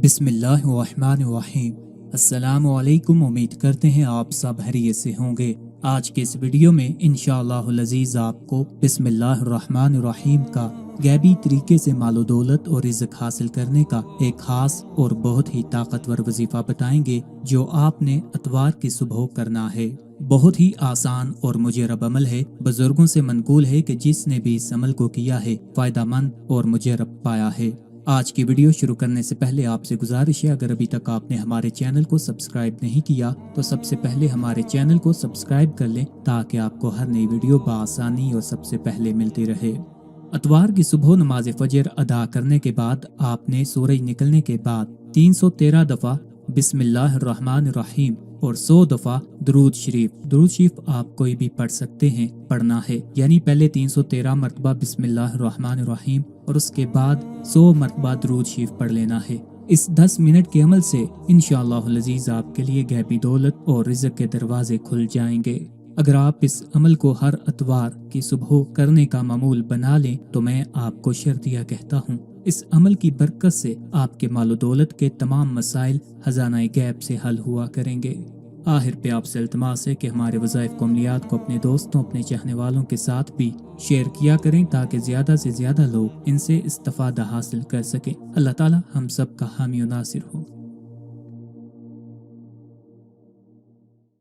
बिस्मिल्लाहिर्रहमानिर्रहीम। अस्सलाम वालेकुम। उम्मीद करते हैं आप सब खैरियत से होंगे। आज के इस वीडियो में इंशाअल्लाहुल अज़ीज़ आपको बिस्मिल्लाहिर्रहमानिर्रहीम का गैबी तरीके से मालो दौलत और रिज़्क हासिल करने का एक खास और बहुत ही ताकतवर वजीफा बताएंगे जो आपने अतवार की सुबह करना है। बहुत ही आसान और मुजरब अमल है। बुजुर्गों से मनकूल है कि जिसने भी इस अमल को किया है फायदामंद और मुजरब पाया है। आज की वीडियो शुरू करने से पहले आपसे गुजारिश है, अगर अभी तक आपने हमारे चैनल को सब्सक्राइब नहीं किया तो सबसे पहले हमारे चैनल को सब्सक्राइब कर लें ताकि आपको हर नई वीडियो बआसानी और सबसे पहले मिलती रहे। अतवार की सुबह नमाज फजर अदा करने के बाद आपने सूरज निकलने के बाद 313 दफा बिस्मिल्लाहिर्रहमानिर्रहीम और 100 दफा दुरूद शरीफ आप कोई भी पढ़ सकते हैं, पढ़ना है। यानी पहले 313 मरतबा बिस्मिल्लाहिर्रहमानिर्रहीम और उसके बाद 100 मरतबा दुरूद शरीफ पढ़ लेना है। इस 10 मिनट के अमल से इंशाअल्लाहुल अज़ीज़ आपके लिए गैबी दौलत और रिज़्क के दरवाजे खुल जाएंगे। अगर आप इस अमल को हर अतवार की सुबह करने का मामूल बना लें तो मैं आपको शर्तिया कहता हूँ, इस अमल की बरकत से आपके मालो दौलत के तमाम मसाइल खजाना गैब से हल हुआ करेंगे। आखिर पे आपसे इल्तिमास है कि हमारे वज़ाइफ को अमलियात को अपने दोस्तों, अपने चाहने वालों के साथ भी शेयर किया करें ताकि ज़्यादा से ज़्यादा लोग इनसे इस्तिफ़ादा हासिल कर सकें। अल्लाह ताला हम सब का हामी और नासिर हो।